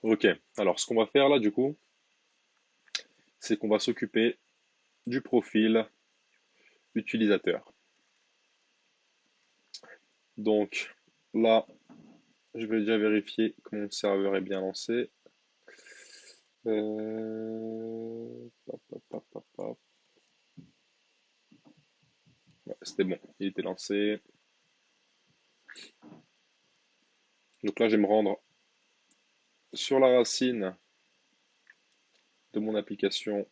Ok, alors ce qu'on va faire là du coup, c'est qu'on va s'occuper du profil utilisateur. Donc là, je vais déjà vérifier que mon serveur est bien lancé. Pop, pop, pop, pop, pop. Ouais, c'était bon, il était lancé. Donc là, je vais me rendre sur la racine de mon application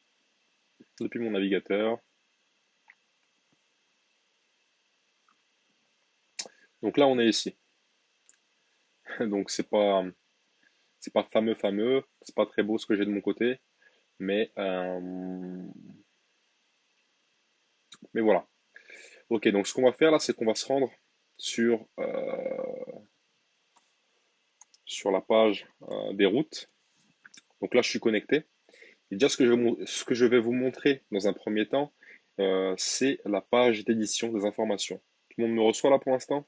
depuis mon navigateur. Donc là, on est ici. Donc c'est pas fameux, c'est pas très beau ce que j'ai de mon côté, mais mais voilà. Ok, donc ce qu'on va faire là, c'est qu'on va se rendre sur sur la page des routes. Donc là, je suis connecté. Et déjà, ce que je vais vous montrer dans un premier temps, c'est la page d'édition des informations. Tout le monde me reçoit là pour l'instant?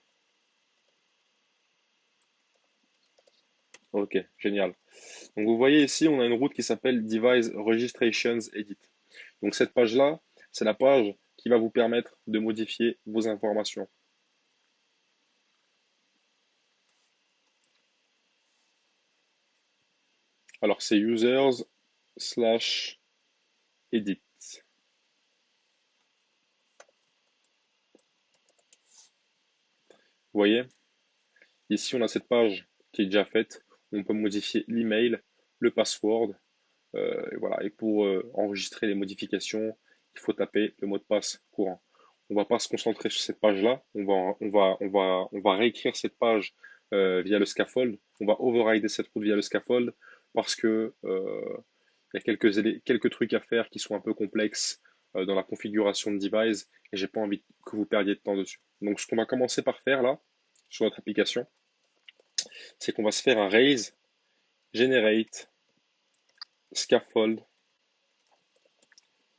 Ok, génial. Donc vous voyez ici, on a une route qui s'appelle Device Registrations Edit. Donc cette page-là, c'est la page qui va vous permettre de modifier vos informations. Alors c'est users slash edit. Vous voyez, ici on a cette page qui est déjà faite. On peut modifier l'email, le password. Et voilà. Et pour enregistrer les modifications, il faut taper le mot de passe courant. On ne va pas se concentrer sur cette page-là. On va réécrire cette page via le scaffold. On va overrider cette route via le scaffold parce que il y a quelques trucs à faire qui sont un peu complexes dans la configuration de device et j'ai pas envie que vous perdiez de temps dessus. Donc ce qu'on va commencer par faire là sur notre application, c'est qu'on va se faire un raise, generate, scaffold,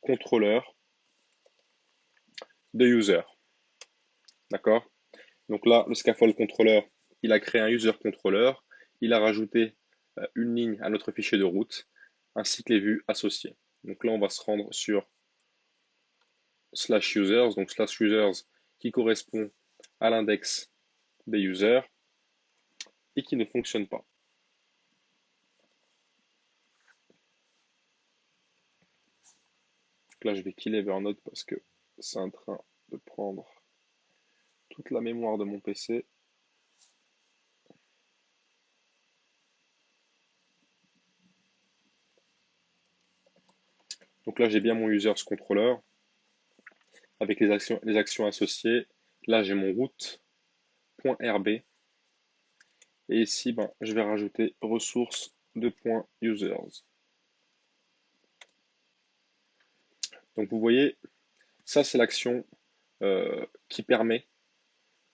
contrôleur de user. D'accord? Donc là, le scaffold controller, il a créé un user controller, il a rajouté une ligne à notre fichier de route, ainsi que les vues associées. Donc là, on va se rendre sur slash users, donc slash users qui correspond à l'index des users et qui ne fonctionne pas. Donc là, je vais killer Evernote parce que c'est en train de prendre toute la mémoire de mon PC. Donc là, j'ai bien mon users controller avec les actions associées. Là, j'ai mon route.rb. Et ici, ben, je vais rajouter ressources de points users. Donc vous voyez, ça c'est l'action qui permet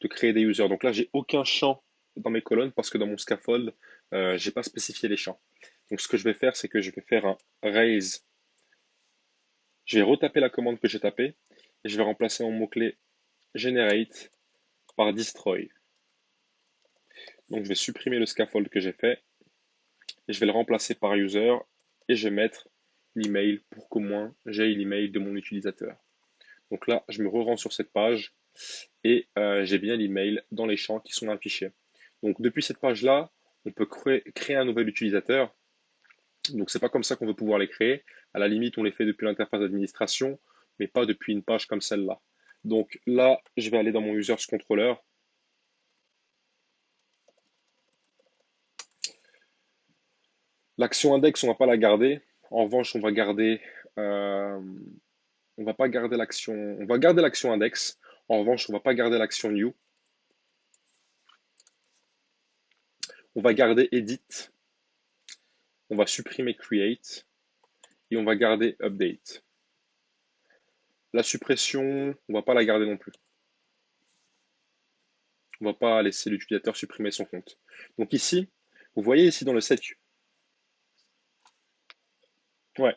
de créer des users. Donc là, j'ai aucun champ dans mes colonnes parce que dans mon scaffold, j'ai pas spécifié les champs. Donc ce que je vais faire, c'est que je vais faire un raise. Je vais retaper la commande que j'ai tapée et je vais remplacer mon mot-clé generate par destroy. Donc je vais supprimer le scaffold que j'ai fait et je vais le remplacer par user et je vais mettre l'email pour qu'au moins j'ai l'email de mon utilisateur. Donc là, je me re-rends sur cette page et j'ai bien l'email dans les champs qui sont affichés. Donc depuis cette page-là, on peut créer un nouvel utilisateur. Donc c'est pas comme ça qu'on veut pouvoir les créer. À la limite, on les fait depuis l'interface d'administration, mais pas depuis une page comme celle-là. Donc là, je vais aller dans mon users controller. L'action index, on va pas la garder. En revanche, euh, on va pas garder l'action, on va garder l'action index. En revanche, on va pas garder l'action new. On va garder edit. On va supprimer create et on va garder update. La suppression, on va pas la garder non plus. On va pas laisser l'utilisateur supprimer son compte. Donc ici, vous voyez ici dans le set, ouais.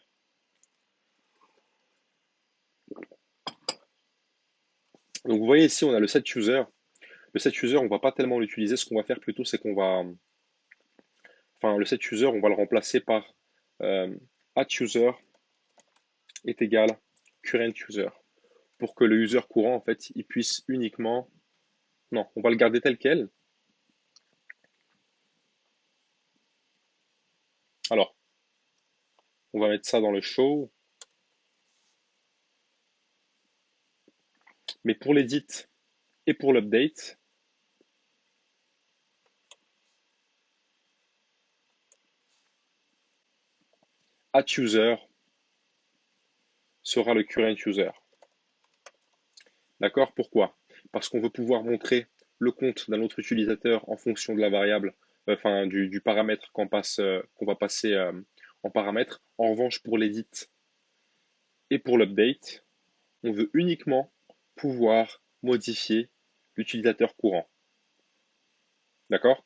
Donc vous voyez ici, on a le set user. Le set user, on va pas tellement l'utiliser. Ce qu'on va faire plutôt, c'est qu'on va enfin le set user, on va le remplacer par euh, @user est égal current user pour que le user courant, en fait, il puisse uniquement... Non, on va le garder tel quel. Alors, on va mettre ça dans le show. Mais pour l'edit et pour l'update, @user sera le current user. D'accord? Pourquoi? Parce qu'on veut pouvoir montrer le compte d'un autre utilisateur en fonction de la variable, enfin du paramètre qu'on va passer en paramètre. En revanche, pour l'edit et pour l'update, on veut uniquement pouvoir modifier l'utilisateur courant. D'accord?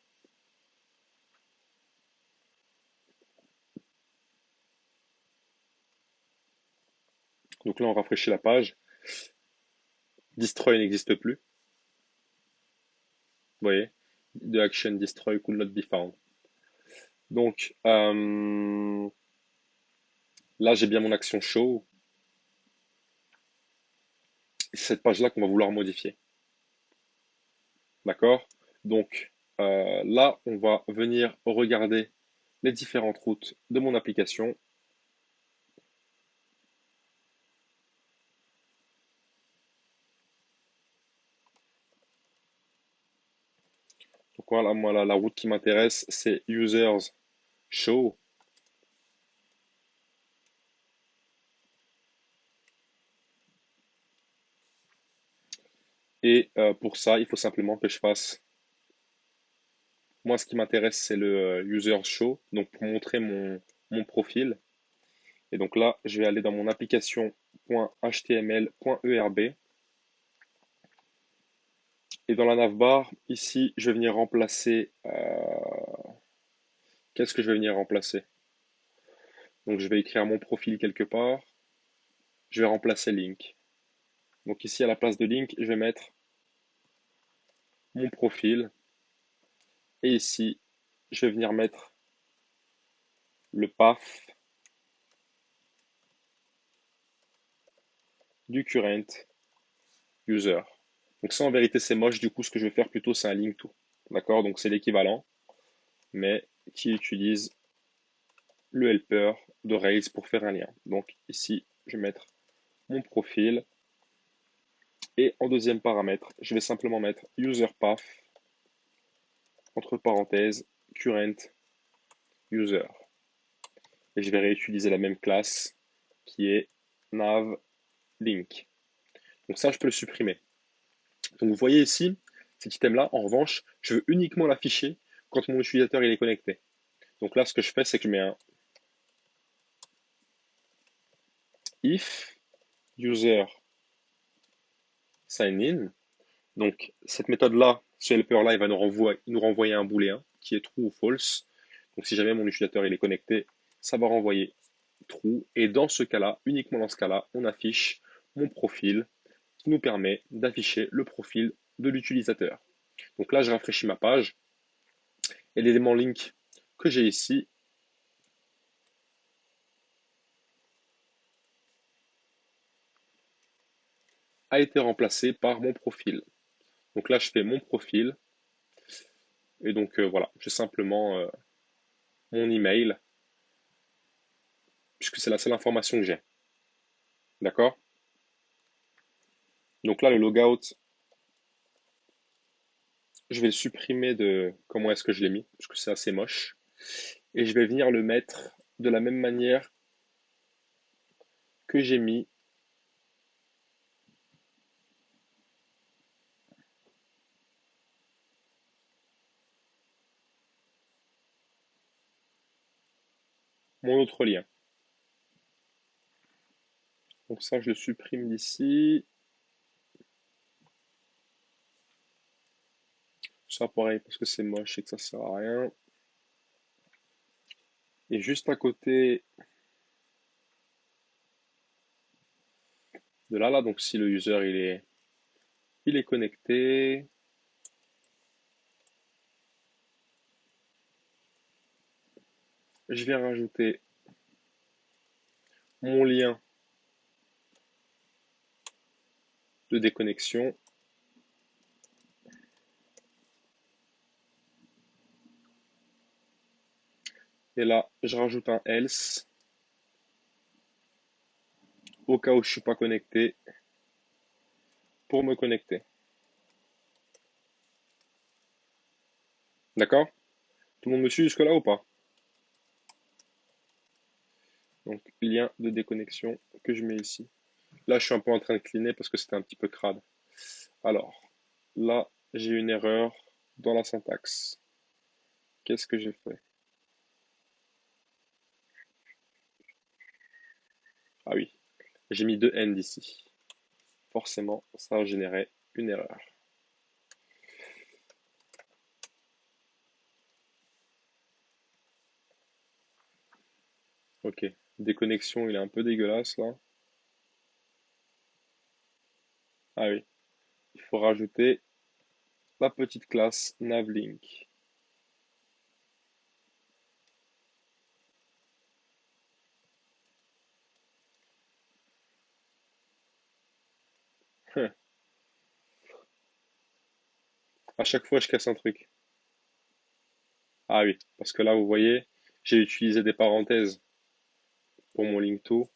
Donc là, on rafraîchit la page. Destroy n'existe plus. Vous voyez? The action destroy could not be found. Donc là, j'ai bien mon action show. Et c'est cette page-là qu'on va vouloir modifier. D'accord? Donc là, on va venir regarder les différentes routes de mon application. Donc voilà, moi, la route qui m'intéresse, c'est users show. Et pour ça, il faut simplement que je fasse... Moi, ce qui m'intéresse, c'est le user show, donc pour montrer mon profil. Et donc là, je vais aller dans mon application.html.erb. Et dans la navbar, ici, je vais venir remplacer... qu'est-ce que je vais venir remplacer? Donc je vais écrire mon profil quelque part. Je vais remplacer link. Donc ici, à la place de link, je vais mettre mon profil. Et ici, je vais venir mettre le path du current user. Donc ça, en vérité, c'est moche. Du coup, ce que je vais faire plutôt, c'est un link to. D'accord? Donc c'est l'équivalent, mais qui utilise le helper de Rails pour faire un lien. Donc ici, je vais mettre mon profil. Et en deuxième paramètre, je vais simplement mettre user path, entre parenthèses, current user. Et je vais réutiliser la même classe qui est nav link. Donc ça, je peux le supprimer. Donc vous voyez ici, cet item-là, en revanche, je veux uniquement l'afficher quand mon utilisateur il est connecté. Donc là, ce que je fais, c'est que je mets un if user sign in. Donc cette méthode-là, ce helper-là, il va nous renvoyer un booléen qui est true ou false. Donc si jamais mon utilisateur il est connecté, ça va renvoyer true. Et dans ce cas-là, uniquement dans ce cas-là, on affiche mon profil qui nous permet d'afficher le profil de l'utilisateur. Donc là, je rafraîchis ma page et l'élément link que j'ai ici a été remplacé par mon profil. Donc là, je fais mon profil et donc voilà, j'ai simplement mon email puisque c'est la seule information que j'ai. D'accord? Donc là, le logout, je vais le supprimer de comment est-ce que je l'ai mis parce que c'est assez moche et je vais venir le mettre de la même manière que j'ai mis mon autre lien. Donc ça, je le supprime d'ici. Ça, pareil, parce que c'est moche et que ça sert à rien. Et juste à côté de là, donc si le user il est connecté, 。je vais rajouter mon lien de déconnexion. Et là, je rajoute un else au cas où je ne suis pas connecté pour me connecter. D'accord? Tout le monde me suit jusque-là ou pas? Donc, lien de déconnexion que je mets ici. Là, je suis un peu en train de cleaner parce que c'était un petit peu crade. Alors, là, j'ai une erreur dans la syntaxe. Qu'est-ce que j'ai fait? Ah oui, j'ai mis deux end ici. Forcément, ça a généré une erreur. Ok, déconnexion, il est un peu dégueulasse là. Ah oui, il faut rajouter la petite classe navlink. À chaque fois, je casse un truc. Ah oui, parce que là, vous voyez, j'ai utilisé des parenthèses pour mon link to.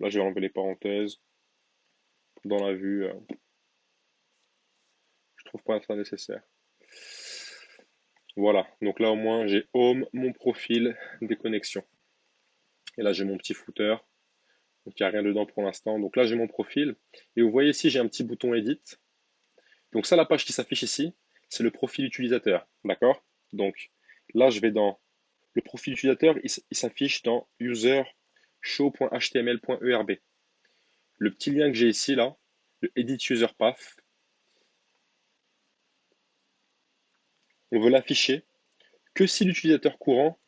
Là, j'ai enlevé les parenthèses dans la vue. Je trouve pas ça nécessaire. Voilà, donc là au moins j'ai home, mon profil, des connexions. Et là j'ai mon petit footer, donc il n'y a rien dedans pour l'instant. Donc là j'ai mon profil. Et vous voyez ici j'ai un petit bouton edit. Donc ça la page qui s'affiche ici, c'est le profil utilisateur. D'accord? Donc là je vais dans le profil utilisateur, il s'affiche dans user show.html.erb. Le petit lien que j'ai ici là, le edit user path, on veut l'afficher que si l'utilisateur courant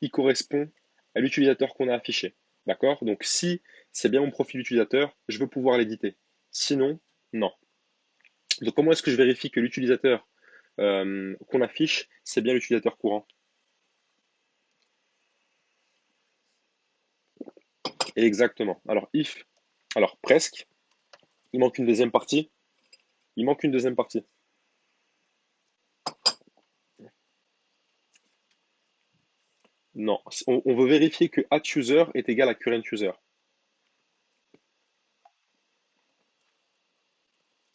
il correspond à l'utilisateur qu'on a affiché. D'accord? Donc si c'est bien mon profil utilisateur, je veux pouvoir l'éditer. Sinon, non. Donc comment est-ce que je vérifie que l'utilisateur qu'on affiche, c'est bien l'utilisateur courant? Exactement. Alors if, alors presque, il manque une deuxième partie. Il manque une deuxième partie. Non, on veut vérifier que @user est égal à current user.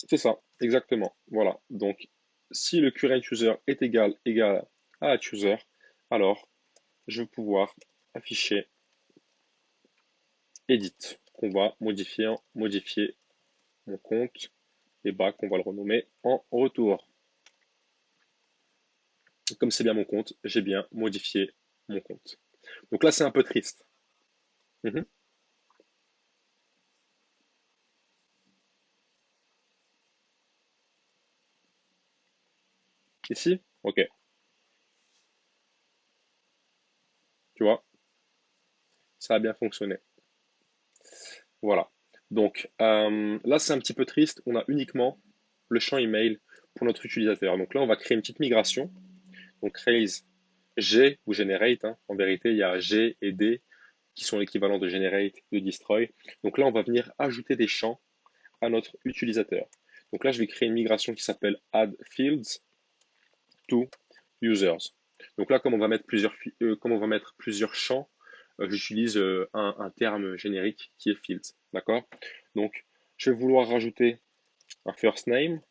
C'est ça, exactement. Voilà. Donc si le current user est égal à @user, alors je vais pouvoir afficher edit, qu'on va modifier mon compte, et back, on va le renommer en retour. Comme c'est bien mon compte, j'ai bien modifié mon compte. Donc là, c'est un peu triste. Mhm. Ici, ok, tu vois, ça a bien fonctionné. Voilà. Donc là, c'est un petit peu triste. On a uniquement le champ email pour notre utilisateur. Donc là, on va créer une petite migration. Donc raise G ou generate, hein. En vérité, il y a G et D qui sont l'équivalent de generate, de destroy. Donc là, on va venir ajouter des champs à notre utilisateur. Donc là, je vais créer une migration qui s'appelle add fields to users. Donc là, comme on va mettre plusieurs champs, j'utilise un terme générique qui est fields. D'accord? Donc, je vais vouloir rajouter un first name,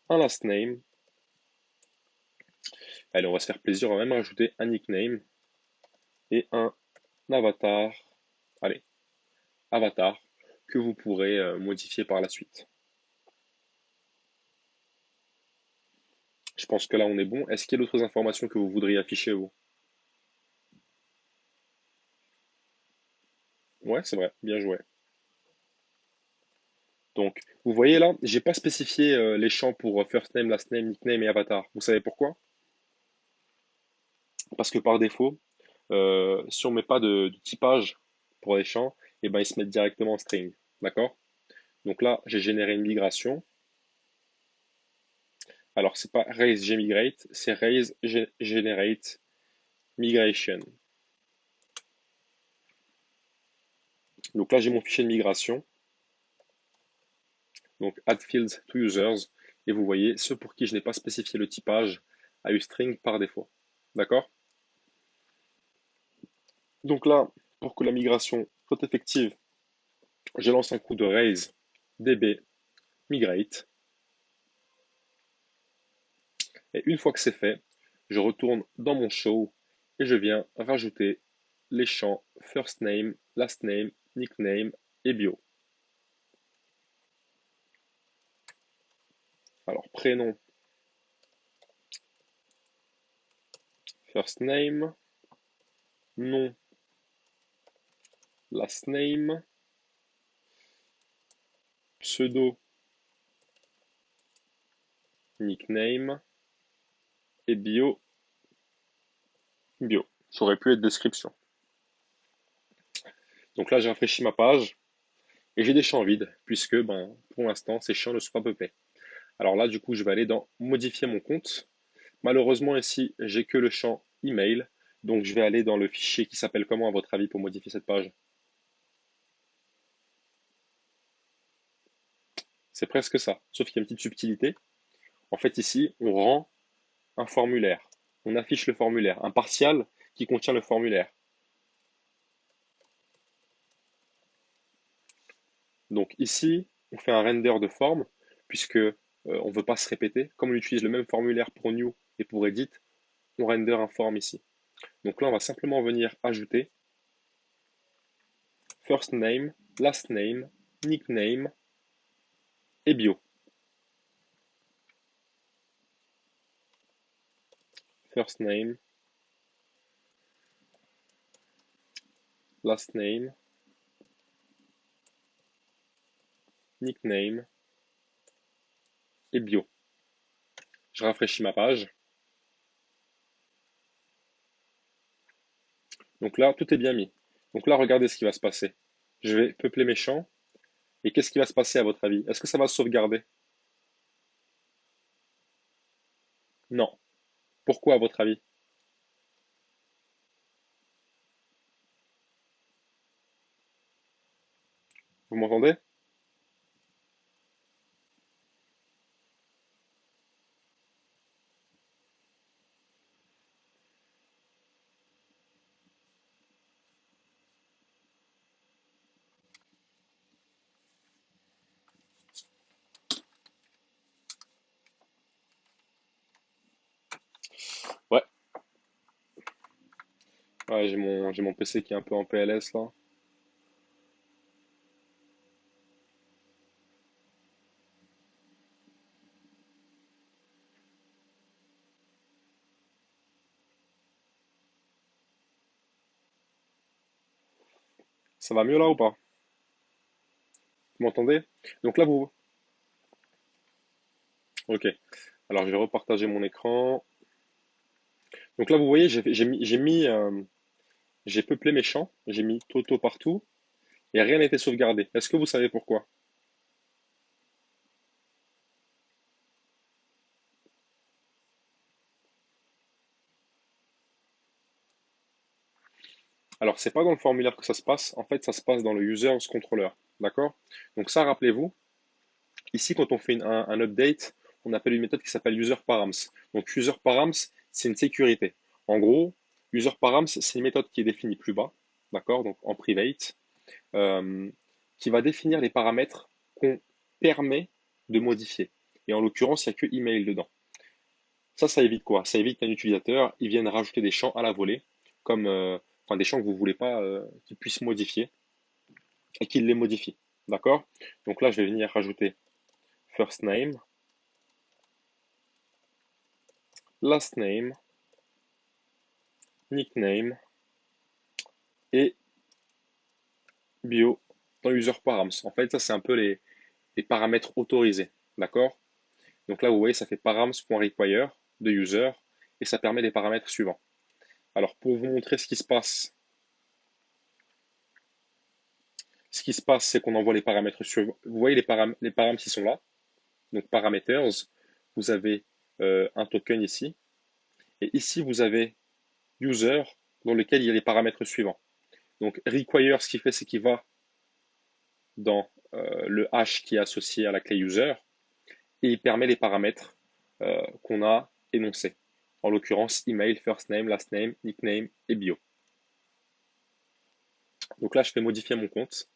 un last name. Allez, on va se faire plaisir, on va même rajouter un nickname et un avatar. Allez, avatar que vous pourrez modifier par la suite. Je pense que là, on est bon. Est-ce qu'il y a d'autres informations que vous voudriez afficher, vous? Ouais, c'est vrai, bien joué. Donc, vous voyez là, j'ai pas spécifié les champs pour first name, last name, nickname et avatar. Vous savez pourquoi? Parce que par défaut, si on met pas de typage pour les champs, et ben ils se mettent directement en string. D'accord? Donc là, j'ai généré une migration Alors, c'est pas raise gmigrate, c'est raise generate migration. Donc là, j'ai mon fichier de migration, donc add fields to users, et vous voyez ceux pour qui je n'ai pas spécifié le typage à uString par défaut. D'accord? Donc là, pour que la migration soit effective, je lance un coup de raise db migrate, et une fois que c'est fait, je retourne dans mon show et je viens rajouter les champs first name, last name, nickname et bio. Alors prénom, first name, nom, last name, pseudo, nickname et bio, bio. Ça aurait pu être description. Donc là, j'ai rafraîchi ma page et j'ai des champs vides puisque pour l'instant, ces champs ne sont pas peuplés. Alors là, du coup, je vais aller dans modifier mon compte. Malheureusement, ici, j'ai que le champ email. Donc, je vais aller dans le fichier qui s'appelle comment, à votre avis, pour modifier cette page? C'est presque ça, sauf qu'il y a une petite subtilité. En fait, ici, on rend un formulaire. On affiche le formulaire, un partial qui contient le formulaire. Donc ici, on fait un render de forme, puisque on ne veut pas se répéter. Comme on utilise le même formulaire pour new et pour edit, on render un form ici. Donc là, on va simplement venir ajouter first name, last name, nickname et bio. First name, last name, nickname et bio. Je rafraîchis ma page. Donc là, tout est bien mis. Donc là, regardez ce qui va se passer. Je vais peupler mes champs. Et qu'est-ce qui va se passer à votre avis? Est-ce que ça va se sauvegarder? Non. Pourquoi à votre avis? Vous m'entendez? Ouais. Ouais, j'ai mon PC qui est un peu en PLS là. Ça va mieux là ou pas? Vous m'entendez? Donc là, vous... Ok. Alors, je vais repartager mon écran. Donc là, vous voyez, j'ai peuplé mes champs. J'ai mis Toto partout et rien n'a été sauvegardé. Est-ce que vous savez pourquoi? Alors, c'est pas dans le formulaire que ça se passe. En fait, ça se passe dans le users controller. D'accord? Donc ça, rappelez-vous, ici, quand on fait un update, on appelle une méthode qui s'appelle userParams. Donc userParams, c'est une sécurité. En gros, userParams, c'est une méthode qui est définie plus bas, d'accord, donc en private, euh, qui va définir les paramètres qu'on permet de modifier. Et en l'occurrence, il n'y a que email dedans. Ça évite quoi? Ça évite qu'un utilisateur il vienne rajouter des champs à la volée, comme enfin, des champs que vous ne voulez pas qu'il puisse modifier et qu'il les modifie. D'accord? Donc là, je vais venir rajouter first name, last name, nickname et bio dans user params. En fait, ça, c'est un peu les paramètres autorisés. D'accord? Donc là, vous voyez, ça fait params.require de user et ça permet les paramètres suivants. Alors, pour vous montrer ce qui se passe, c'est qu'on envoie les paramètres suivants. Vous voyez les params qui sont là. Donc, parameters, vous avez un token ici. Et ici, vous avez user dans lequel il y a les paramètres suivants. Donc require, ce qu'il fait, c'est qu'il va dans le hash qui est associé à la clé user et il permet les paramètres qu'on a énoncés. En l'occurrence, email, first name, last name, nickname et bio. Donc là, je fais modifier mon compte.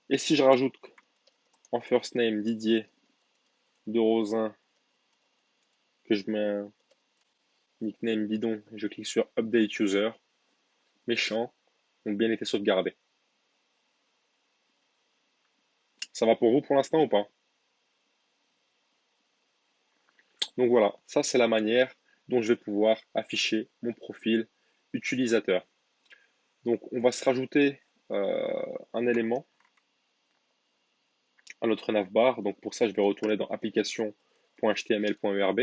Et si je rajoute en first name Didier de Rosin, que je mets un nickname bidon et je clique sur update user, mes champs ont bien été sauvegardés. Ça va pour vous pour l'instant ou pas? Donc voilà, ça c'est la manière dont je vais pouvoir afficher mon profil utilisateur. Donc on va se rajouter un élément à notre navbar. Donc pour ça, je vais retourner dans application.html.erb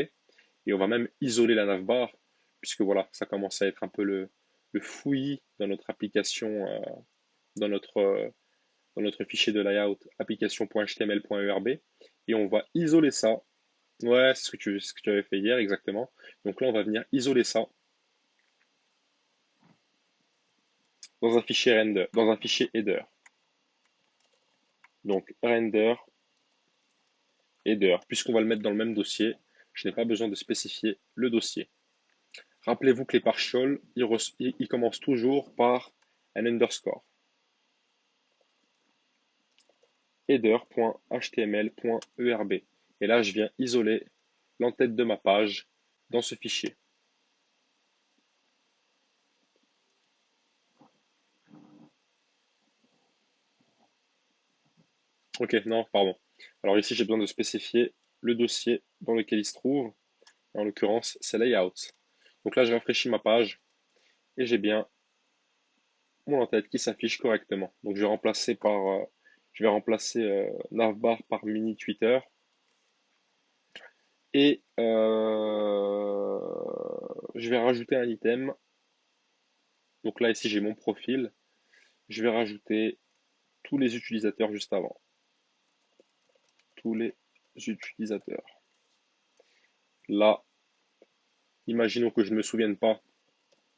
et on va même isoler la navbar puisque voilà, ça commence à être un peu le fouillis dans notre application, dans notre fichier de layout application.html.erb et on va isoler ça. Ouais, c'est ce que tu avais fait hier exactement. Donc là, on va venir isoler ça dans un fichier render, dans un fichier header. Donc render header, puisqu'on va le mettre dans le même dossier, je n'ai pas besoin de spécifier le dossier. Rappelez-vous que les partials, ils commencent toujours par un underscore. header.html.erb. Et là, je viens isoler l'entête de ma page dans ce fichier. Ok, non, pardon. Alors ici, j'ai besoin de spécifier le dossier dans lequel il se trouve. En l'occurrence, c'est layout. Donc là, je rafraîchis ma page et j'ai bien mon en-tête qui s'affiche correctement. Donc je vais remplacer navbar par mini Twitter et je vais rajouter un item. Donc là ici j'ai mon profil. Je vais rajouter tous les utilisateurs juste avant. Tous les utilisateurs. Là, imaginons que je ne me souvienne pas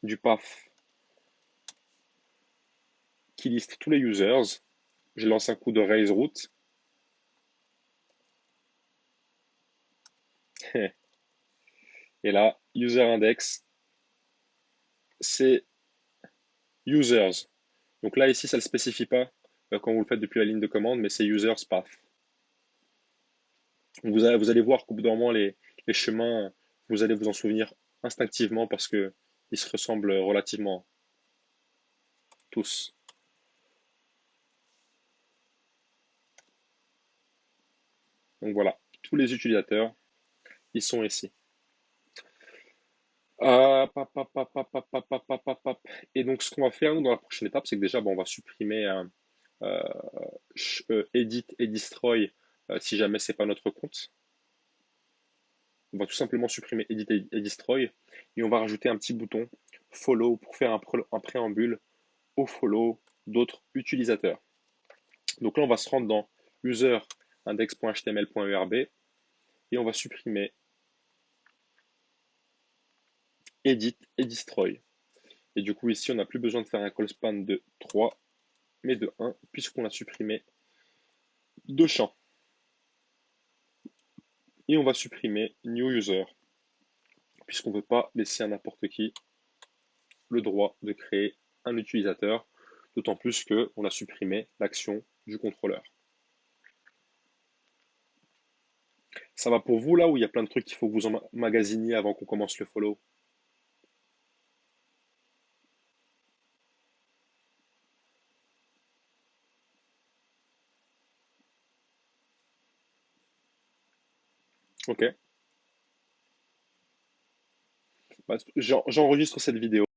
du path qui liste tous les users. Je lance un coup de raise root. Et là, user index, c'est users. Donc là, ici, ça ne le spécifie pas quand vous le faites depuis la ligne de commande, mais c'est users path. Vous allez voir qu'au bout d'un moment, les chemins, vous allez vous en souvenir instinctivement parce qu'ils se ressemblent relativement tous. Donc voilà, tous les utilisateurs, ils sont ici. Et donc, ce qu'on va faire nous, dans la prochaine étape, c'est que déjà, bon, on va supprimer euh, edit et destroy si jamais c'est pas notre compte. On va tout simplement supprimer edit et destroy et on va rajouter un petit bouton follow pour faire un préambule au follow d'autres utilisateurs. Donc là, on va se rendre dans user index.html.erb et on va supprimer edit et destroy. Et du coup, ici, on n'a plus besoin de faire un call span de 3, mais de 1, puisqu'on a supprimé deux champs. Et on va supprimer new user, puisqu'on ne veut pas laisser à n'importe qui le droit de créer un utilisateur, d'autant plus qu'on a supprimé l'action du contrôleur. Ça va pour vous là où il y a plein de trucs qu'il faut que vous emmagasiniez avant qu'on commence le follow? Ok. Bah, j'enregistre cette vidéo.